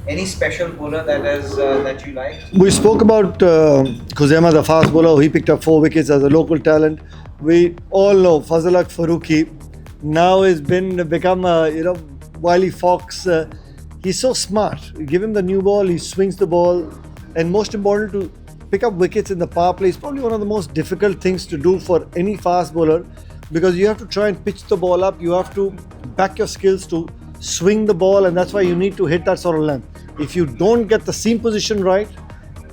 Any special bowler that you like? We spoke about Kuzema, the fast bowler. He picked up 4 wickets as a local talent. We all know Fazalak Farooqi now has become Wiley Fox. He's so smart. You give him the new ball, he swings the ball, and most important, to pick up wickets in the power play is probably one of the most difficult things to do for any fast bowler, because you have to try and pitch the ball up. You have to back your skills to swing the ball, and that's why you need to hit that sort of length. If you don't get the seam position right,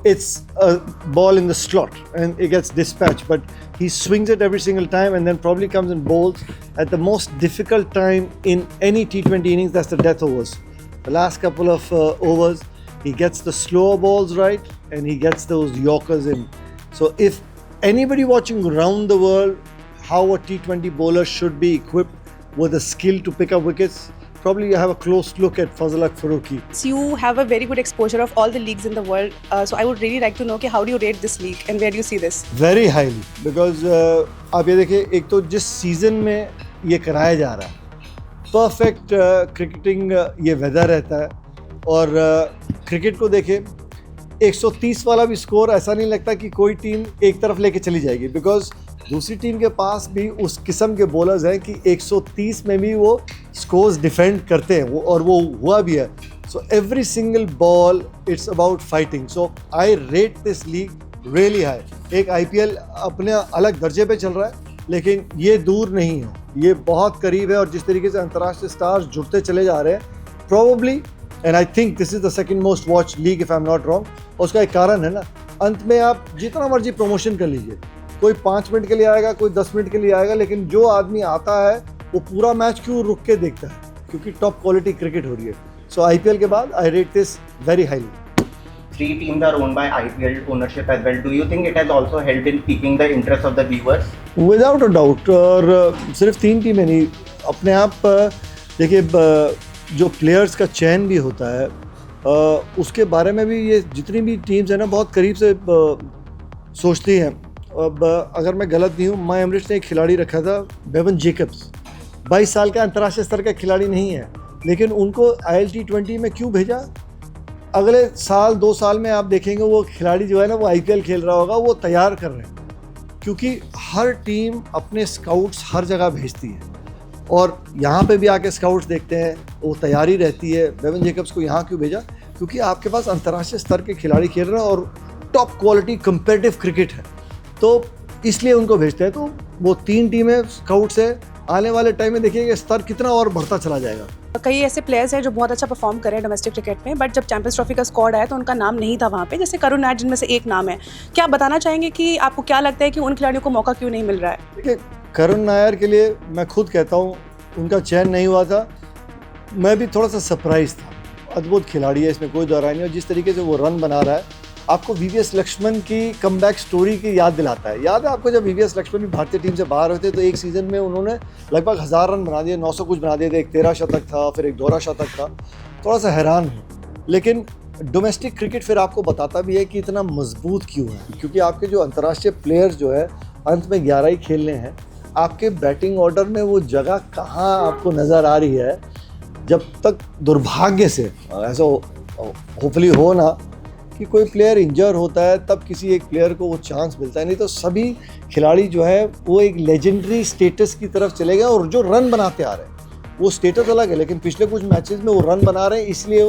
it's a ball in the slot and it gets dispatched. But he swings it every single time and then probably comes and bowls at the most difficult time in any T20 innings. That's the death overs. The last couple of overs, he gets the slower balls right and he gets those yorkers in. So if anybody watching around the world how a T20 bowler should be equipped with a skill to pick up wickets, probably you have a close look at Fazalak Farooqi. So you have a very good exposure of all the leagues in the world. So I would really like to know how do you rate this league and where do you see this? Very highly, because आप ये देखिए, एक तो जिस season में ये कराया जा रहा है, परफेक्ट क्रिकेटिंग ये वेदर रहता है, और क्रिकेट को देखें, 130 वाला भी स्कोर ऐसा नहीं लगता कि कोई टीम एक तरफ लेके चली जाएगी, बिकॉज दूसरी टीम के पास भी उस किस्म के बॉलर्स हैं कि 130 में भी वो स्कोर्स डिफेंड करते हैं, और वो हुआ भी है. So every single ball it's about fighting. So I rate this league really high. एक IPL अपने अलग दर्जे पे चल रहा है, लेकिन ये दूर नहीं है, ये बहुत करीब है. और जिस तरीके से अंतर्राष्ट्रीय स्टार्स जुड़ते चले जा रहे हैं, probably, and I think this is the second most watch league if I am not wrong. और उसका एक कारण है ना, अंत में आप जितना मर्जी प्रमोशन कर लीजिए, कोई 5 मिनट के लिए आएगा, कोई 10 मिनट के लिए आएगा, लेकिन जो आदमी आता है वो पूरा मैच क्यों रुक के देखता है, क्योंकि टॉप क्वालिटी क्रिकेट हो रही है. सो IPL के बाद आई rate this very highly. 3 teams are owned by IPL ownership as well. Do you think it has also helped in piquing the interest of the viewers? Without a doubt. और सिर्फ 3 टीमें नहीं, अपने आप देखिए, जो प्लेयर्स का चयन भी होता है, उसके बारे में भी ये जितनी भी टीम्स हैं ना, बहुत करीब से सोचती हैं. अब अगर मैं गलत नहीं हूँ, माय एमरेट्स ने एक खिलाड़ी रखा था, बेवन जेकब्स. 22 साल का अंतर्राष्ट्रीय स्तर का खिलाड़ी नहीं है, लेकिन उनको ILT20 में क्यों भेजा? अगले साल 2 साल में आप देखेंगे वो खिलाड़ी जो है ना, वो IPL खेल रहा होगा, वो तैयार कर रहे हैं. क्योंकि हर टीम अपने स्काउट्स हर जगह भेजती है, और यहाँ पे भी आके स्काउट्स देखते हैं, वो तैयारी रहती है. बेवन जेकब्स को यहाँ क्यों भेजा? क्योंकि आपके पास अंतर्राष्ट्रीय स्तर के खिलाड़ी खेल रहे हैं और टॉप क्वालिटी कंपेटिटिव क्रिकेट है, तो इसलिए उनको भेजते हैं. तो वो 3 टीमें स्काउट्स है. आने वाले टाइम में देखिएगा स्तर कितना और बढ़ता चला जाएगा. कई ऐसे प्लेयर्स हैं जो बहुत अच्छा परफॉर्म कर रहे हैं डोमेस्टिक क्रिकेट में, बट जब चैंपियंस ट्रॉफी का स्क्वाड आया तो उनका नाम नहीं था वहाँ पे, जैसे करुण नायर जिनमें से एक नाम है. क्या आप बताना चाहेंगे कि आपको क्या लगता है कि उन खिलाड़ियों को मौका क्यों नहीं मिल रहा है? देखिए, करुण नायर के लिए मैं खुद कहता हूँ, उनका चयन नहीं हुआ था. मैं भी थोड़ा सा सरप्राइज था. अद्भुत खिलाड़ी है, इसमें कोई दौरान नहीं. और जिस तरीके से वो रन बना रहा है, आपको VVS लक्ष्मण की कमबैक स्टोरी की याद दिलाता है. याद है आपको, जब VVS लक्ष्मण भी भारतीय टीम से बाहर हुए थे, तो एक सीज़न में उन्होंने लगभग 1000 रन बना दिए, 900 कुछ बना दिए थे. एक 13 शतक था, फिर एक दोहरा शतक था. थोड़ा सा हैरान हूँ, लेकिन डोमेस्टिक क्रिकेट फिर आपको बताता भी है कि इतना मजबूत क्यों है. क्योंकि आपके जो अंतर्राष्ट्रीय प्लेयर्स जो है, अंत में 11 ही खेलने हैं. आपके बैटिंग ऑर्डर में वो जगह कहाँ आपको नज़र आ रही है? जब तक दुर्भाग्य से ऐसा होपफुली हो ना कि कोई प्लेयर इंजर होता है, तब किसी एक प्लेयर को वो चांस मिलता है. नहीं तो सभी खिलाड़ी जो है वो एक लेजेंडरी स्टेटस की तरफ चले गए. और जो रन बनाते आ रहे हैं, वो स्टेटस अलग है, लेकिन पिछले कुछ मैचेस में वो रन बना रहे हैं, इसलिए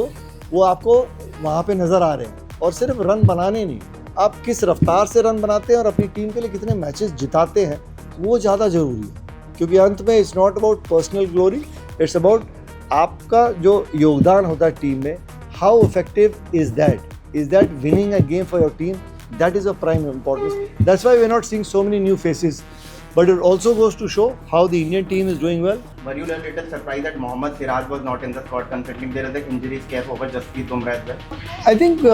वो आपको वहाँ पे नज़र आ रहे हैं. और सिर्फ रन बनाने नहीं, आप किस रफ्तार से रन बनाते हैं और अपनी टीम के लिए कितने मैचेस जिताते हैं, वो ज़्यादा ज़रूरी है. क्योंकि अंत में it's not about personal glory, it's about आपका जो योगदान होता है टीम में. How effective is that? Is that winning a game for your team? That is of prime importance. That's why we're not seeing so many new faces. But it also goes to show how the Indian team is doing well. Were you a little surprised that Mohammad Siraj was not in the squad, considering there is an injury scare over Jasprit Bumrah as well? I think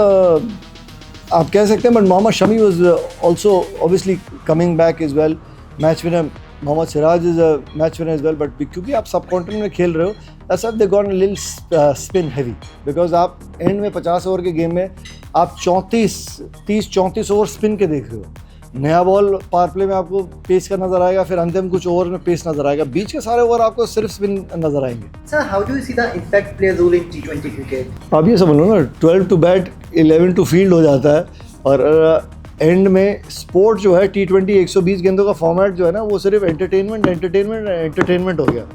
आप कह सकते हैं, but Mohammad Shami was also obviously coming back as well. Match winner Mohammad Siraj is a match winner as well. But क्योंकि आप सब continent में खेल रहे हो, that's why they got a little spin heavy. Because आप and में 50 over के गेम में आप 30-34 ओवर स्पिन के देख रहे हो. नया बॉल पावर प्ले में आपको पेस का नजर आएगा, फिर अंतिम कुछ ओवर में पेस नजर आएगा, बीच के सारे ओवर आपको सिर्फ स्पिन नजर आएंगे। Sir, how do you see the impact player role in T20 cricket? आप ये समझ लो ना, 12 टू बैट 11 टू फील्ड हो जाता है, और एंड में स्पोर्ट जो है T20 120 गेंदों का फॉर्मेट जो है ना, वो सिर्फ एंटरटेनमेंट हो गया।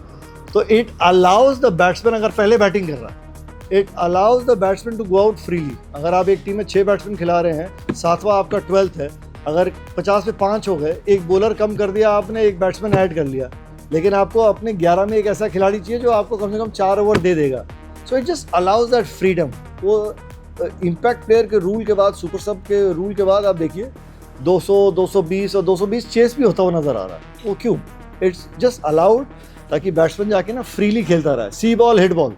तो इट अलाउज द बैट्समैन, अगर पहले बैटिंग कर रहा है, it allows the batsman to go out freely. अगर आप एक टीम में 6 बैट्समैन खिला रहे हैं, 7वां आपका 12th है, अगर 50 पे 5 हो गए, एक बॉलर कम कर दिया आपने, एक बैट्समैन ऐड कर लिया, लेकिन आपको अपने 11 में एक ऐसा खिलाड़ी चाहिए जो आपको कम से कम 4 ओवर दे देगा। So it just allows that freedom. वो इम्पैक्ट प्लेयर के रूल के बाद, सुपर सब के रूल के बाद आप देखिए 200, 220 और 220 चेस भी होता हुआ नजर आ रहा है। वो क्यों? इट्स जस्ट अलाउड ताकि बैट्समैन जाके ना फ्रीली खेलता रहा है, सी बॉल हिट बॉल।